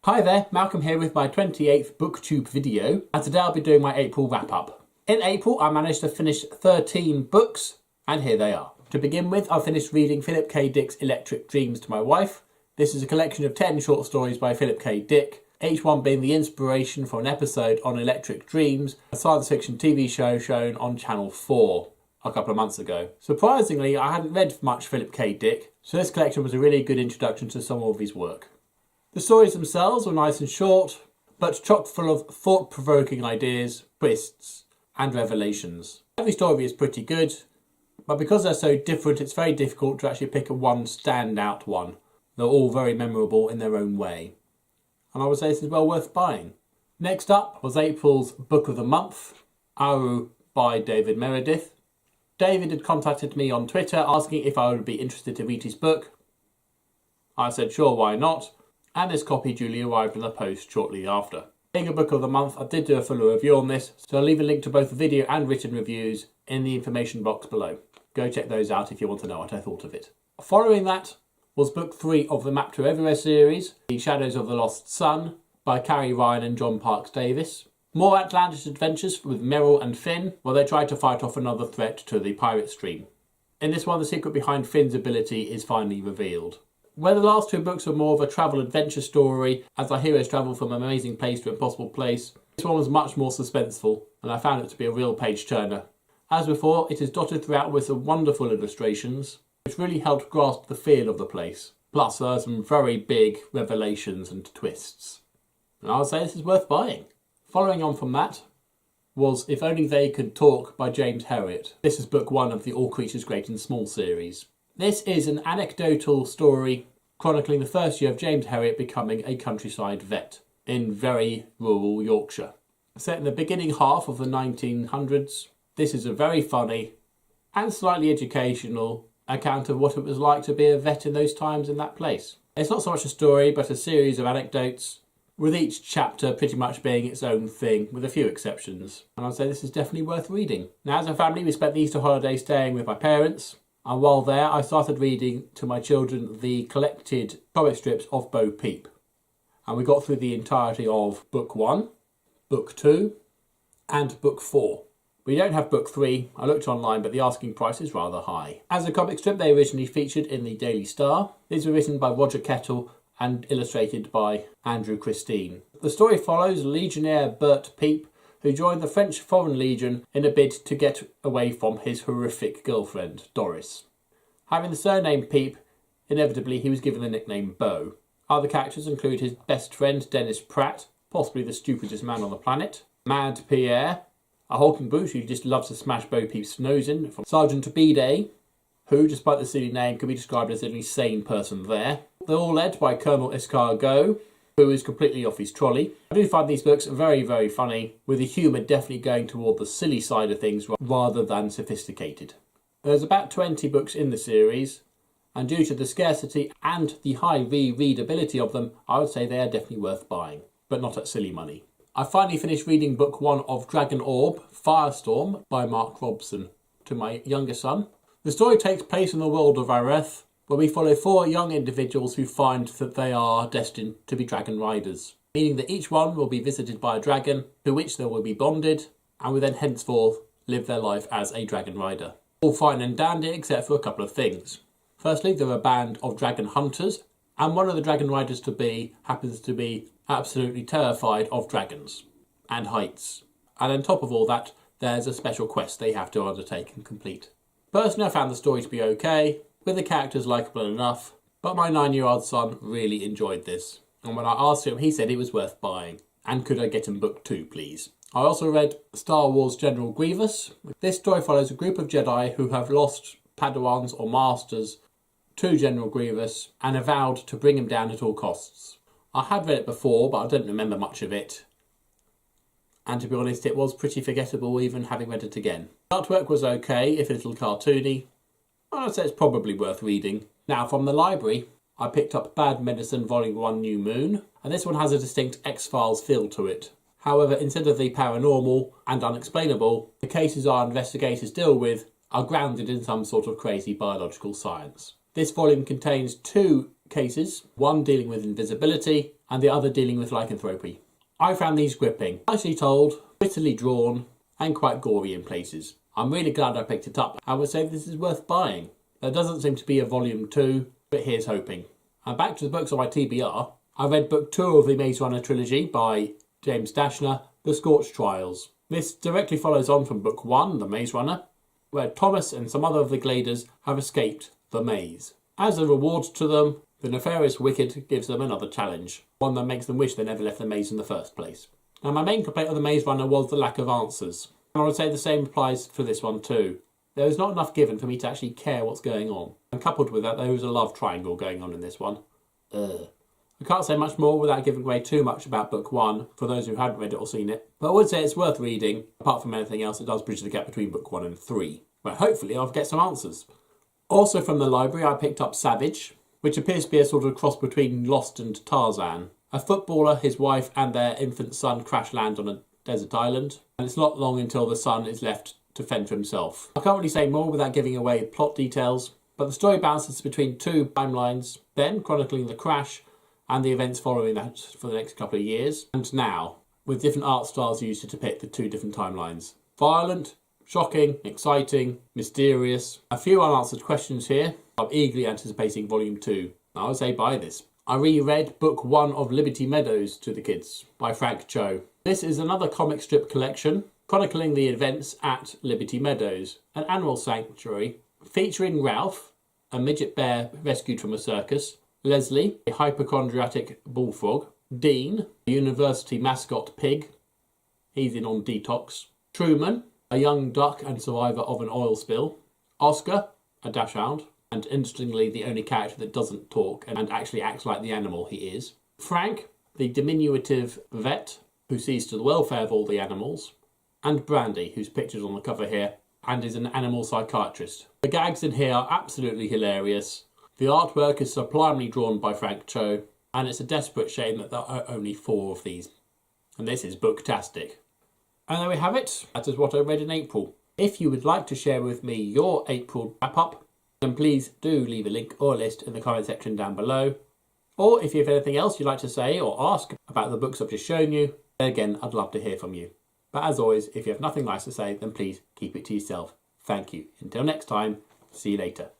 Hi there, Malcolm here with my 28th Booktube video, and today I'll be doing my April wrap-up. In April I managed to finish 13 books, and here they are. To begin with, I finished reading Philip K. Dick's Electric Dreams to my wife. This is a collection of 10 short stories by Philip K. Dick, each one being the inspiration for an episode on Electric Dreams, a science fiction TV show shown on Channel 4 a couple of months ago. Surprisingly, I hadn't read much Philip K. Dick, so this collection was a really good introduction to some of his work. The stories themselves were nice and short, but chock full of thought-provoking ideas, twists, and revelations. Every story is pretty good, but because they're so different, it's very difficult to actually pick a one standout one. They're all very memorable in their own way. And I would say this is well worth buying. Next up was April's Book of the Month, Aaru by David Meredith. David had contacted me on Twitter asking if I would be interested to read his book. I said sure, why not? And this copy duly arrived in the post shortly after. Being a book of the month, I did do a fuller review on this, so I'll leave a link to both the video and written reviews in the information box below. Go check those out if you want to know what I thought of it. Following that was book 3 of the Map to Everywhere series, The Shadows of the Lost Sun, by Carrie Ryan and John Parks Davis. More outlandish adventures with Meryl and Finn, while they try to fight off another threat to the pirate stream. In this one, the secret behind Finn's ability is finally revealed. Where the last two books were more of a travel-adventure story, as our heroes travel from amazing place to impossible place, this one was much more suspenseful, and I found it to be a real page-turner. As before, it is dotted throughout with some wonderful illustrations, which really helped grasp the feel of the place. Plus, there are some very big revelations and twists. And I would say this is worth buying. Following on from that was If Only They Could Talk by James Herriot. This is book 1 of the All Creatures Great and Small series. This is an anecdotal story chronicling the first year of James Herriot becoming a countryside vet in very rural Yorkshire. Set in the beginning half of the 1900s, this is a very funny and slightly educational account of what it was like to be a vet in those times in that place. It's not so much a story, but a series of anecdotes, with each chapter pretty much being its own thing, with a few exceptions. And I'd say this is definitely worth reading. Now, as a family, we spent the Easter holiday staying with my parents. And while there, I started reading to my children the collected comic strips of Peep. And we got through the entirety of book 1, book 2, and book 4. We don't have book 3. I looked online, but the asking price is rather high. As a comic strip, they originally featured in the Daily Star. These were written by Roger Kettle and illustrated by Andrew Christine. The story follows Legionnaire Bert Peep, who joined the French Foreign Legion in a bid to get away from his horrific girlfriend, Doris. Having the surname Peep, inevitably he was given the nickname Beau. Other characters include his best friend Dennis Pratt, possibly the stupidest man on the planet, Mad Pierre, a hulking brute who just loves to smash Bo Peep's nose in, from Sergeant Bidet, who, despite the silly name, can be described as the only sane person there. They're all led by Colonel Escargot, who is completely off his trolley. I do find these books very, very funny, with the humour definitely going toward the silly side of things rather than sophisticated. There's about 20 books in the series, and due to the scarcity and the high rereadability of them, I would say they are definitely worth buying, but not at silly money. I finally finished reading book 1 of Dragon Orb, Firestorm by Mark Robson to my younger son. The story takes place in the world of Areth, where we follow 4 young individuals who find that they are destined to be dragon riders, meaning that each one will be visited by a dragon, to which they will be bonded, and will then henceforth live their life as a dragon rider. All fine and dandy except for a couple of things. Firstly, they're a band of dragon hunters, and one of the dragon riders to be happens to be absolutely terrified of dragons and heights. And on top of all that, there's a special quest they have to undertake and complete. Personally, I found the story to be okay, with the characters likeable enough, but my 9-year-old son really enjoyed this. And when I asked him, he said it was worth buying. And could I get him book 2, please? I also read Star Wars General Grievous. This story follows a group of Jedi who have lost Padawans or Masters to General Grievous and have vowed to bring him down at all costs. I had read it before, but I don't remember much of it. And to be honest, it was pretty forgettable even having read it again. Artwork was okay, if a little cartoony. I'd say it's probably worth reading. Now, from the library, I picked up Bad Medicine Volume 1 New Moon, and this one has a distinct X-Files feel to it. However, instead of the paranormal and unexplainable, the cases our investigators deal with are grounded in some sort of crazy biological science. This volume contains 2 cases, one dealing with invisibility and the other dealing with lycanthropy. I found these gripping, nicely told, prettily drawn and quite gory in places. I'm really glad I picked it up. I would say this is worth buying. There doesn't seem to be a volume 2, but here's hoping. And back to the books on my TBR. I read book 2 of the Maze Runner trilogy by James Dashner, The Scorch Trials. This directly follows on from book 1, The Maze Runner, where Thomas and some other of the Gladers have escaped the maze. As a reward to them, the nefarious wicked gives them another challenge, one that makes them wish they never left the maze in the first place. Now, my main complaint of the Maze Runner was the lack of answers. And I would say the same applies for this one too. There is not enough given for me to actually care what's going on. And coupled with that, there is a love triangle going on in this one. I can't say much more without giving away too much about book 1 for those who haven't read it or seen it. But I would say it's worth reading. Apart from anything else, it does bridge the gap between book 1 and 3. Where hopefully I'll get some answers. Also from the library, I picked up Savage, which appears to be a sort of cross between Lost and Tarzan. A footballer, his wife and their infant son crash land on a desert island, and it's not long until the son is left to fend for himself. I can't really say more without giving away plot details, but the story bounces between two timelines, then chronicling the crash and the events following that for the next couple of years, and now, with different art styles used to depict the two different timelines. Violent, shocking, exciting, mysterious. A few unanswered questions here. I'm eagerly anticipating volume 2. I would say buy this. I reread book 1 of Liberty Meadows to the kids by Frank Cho. This is another comic strip collection chronicling the events at Liberty Meadows, an animal sanctuary featuring Ralph, a midget bear rescued from a circus, Leslie, a hypochondriac bullfrog, Dean, a university mascot pig, he's in on detox, Truman, a young duck and survivor of an oil spill, Oscar, a dachshund, and interestingly the only character that doesn't talk and actually acts like the animal he is, Frank, the diminutive vet who sees to the welfare of all the animals, and Brandy, who's pictured on the cover here, and is an animal psychiatrist. The gags in here are absolutely hilarious. The artwork is sublimely drawn by Frank Cho, and it's a desperate shame that there are only 4 of these. And this is booktastic. And there we have it. That is what I read in April. If you would like to share with me your April wrap-up, then please do leave a link or a list in the comment section down below. Or if you have anything else you'd like to say or ask about the books I've just shown you, then again, I'd love to hear from you. But as always, if you have nothing nice to say, then please keep it to yourself. Thank you. Until next time, see you later.